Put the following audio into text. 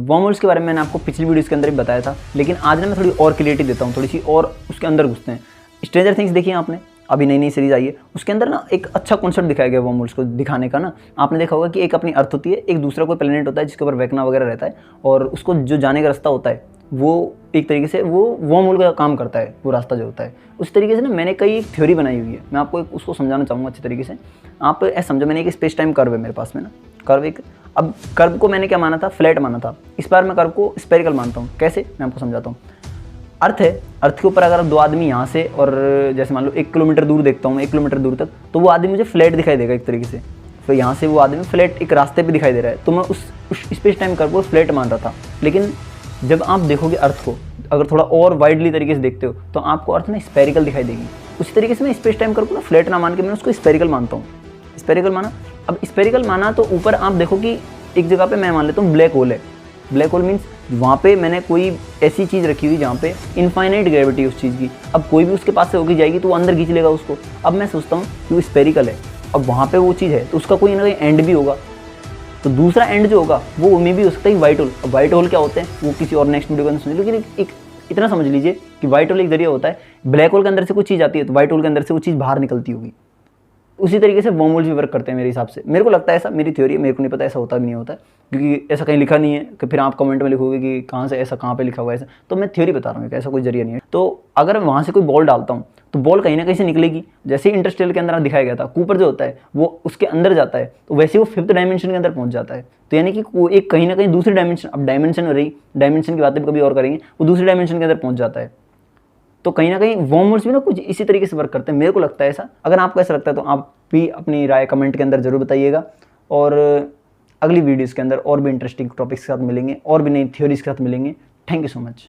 Worm holes के बारे में मैंने आपको पिछली वीडियोस के अंदर भी बताया था, लेकिन आज ना मैं थोड़ी और क्लियरिटी देता हूँ, थोड़ी सी और उसके अंदर घुसते हैं। स्ट्रेंजर थिंग्स देखिए आपने, अभी नई नई सीरीज आई है, उसके अंदर ना एक अच्छा कॉन्सेप्ट दिखाया गया वर्म होल्स को दिखाने का ना। आपने देखा होगा कि एक अपनी अर्थ होती है, एक दूसरा कोई प्लेनेट होता है जिसके ऊपर वेकना वगैरह रहता है, और उसको जो जाने का रास्ता होता है वो एक तरीके से वो वर्म होल का काम करता है, वो रास्ता जो होता है। उस तरीके से ना मैंने कई थ्योरी बनाई हुई है, मैं आपको उसको समझाना चाहूँगा अच्छे तरीके से। आप ऐसा समझो, मैंने एक स्पेस टाइम कर्व है मेरे पास में ना, कर्व एक, अब कर्व को मैंने क्या माना था, फ्लैट माना था। इस बार मैं कर्व को स्पेरिकल मानता हूँ। कैसे, मैं आपको समझाता हूँ। अर्थ है, अर्थ के ऊपर अगर दो आदमी यहाँ से और जैसे मान लो 1 किलोमीटर दूर देखता हूँ मैं, 1 किलोमीटर दूर तक, तो वो आदमी मुझे फ्लैट दिखाई देगा एक तरीके से। तो यहाँ से वो आदमी फ्लैट एक रास्ते पे दिखाई दे रहा है, तो मैं उस स्पेस टाइम कर्व को फ्लैट मान रहा था। लेकिन जब आप देखोगे अर्थ को, अगर थोड़ा और वाइडली तरीके से देखते हो, तो आपको अर्थ में स्पेरिकल दिखाई देगी। उसी तरीके से मैं स्पेस टाइम कर्व को ना फ्लैट ना मान के मैंने उसको स्पेरिकल मानता हूँ। स्पेरिकल माना, अब स्पेरिकल माना तो ऊपर आप देखो कि एक जगह पे मैं मान लेता हूँ ब्लैक होल है। ब्लैक होल मीन्स वहाँ पे मैंने कोई ऐसी चीज़ रखी हुई जहाँ पे इनफाइनाइट ग्रेविटी उस चीज़ की, अब कोई भी उसके पास से होगी जाएगी तो वो अंदर खींच लेगा उसको। अब मैं सोचता हूँ कि वो स्पेरिकल है, अब वहाँ पे वो चीज़ है तो उसका कोई ना कोई एंड भी होगा, तो दूसरा एंड जो होगा वो मे भी हो सकता है व्हाइट होल। अब व्हाइट होल क्या होते हैं वो किसी और नेक्स्ट वीडियो के अंदर समझ, लेकिन एक इतना समझ लीजिए कि व्हाइट होल एक जरिया होता है, ब्लैक होल के अंदर से कोई चीज़ आती है तो व्हाइट होल के अंदर से वो चीज़ बाहर निकलती होगी। उसी तरीके से वर्म होल्स भी वर्क करते हैं मेरे हिसाब से, मेरे को लगता है ऐसा, मेरी थ्योरी है, मेरे को नहीं पता ऐसा होता भी नहीं होता है, क्योंकि ऐसा कहीं लिखा नहीं है कि फिर आप कमेंट में लिखोगे कि कहाँ से ऐसा, कहाँ पे लिखा हुआ है ऐसा, तो मैं थ्योरी बता रहा हूँ कि ऐसा कोई जरिया नहीं है। तो अगर मैं वहाँ से कोई बॉल डालता हूँ तो बॉल कहीं ना कहीं से निकलेगी, जैसे ही इंटरस्टेलर के अंदर दिखाया गया था, कूपर जो होता है वो उसके अंदर जाता है तो वैसे वो 5th डायमेंशन के अंदर पहुँच जाता है। तो यानी कि वो एक कहीं ना कहीं दूसरी डायमेंशन, अब डायमेंशन हो रही, डायमेंशन की बातें कभी और करेंगे, वो दूसरी डायमेंशन के अंदर पहुँच जाता है। तो कहीं ना कहीं वर्म होल्स भी ना कुछ इसी तरीके से वर्क करते हैं, मेरे को लगता है ऐसा। अगर आपको ऐसा लगता है तो आप भी अपनी राय कमेंट के अंदर जरूर बताइएगा, और अगली वीडियोस के अंदर और भी इंटरेस्टिंग टॉपिक्स के साथ मिलेंगे, और भी नई थ्योरीज के साथ मिलेंगे। Thank you so much.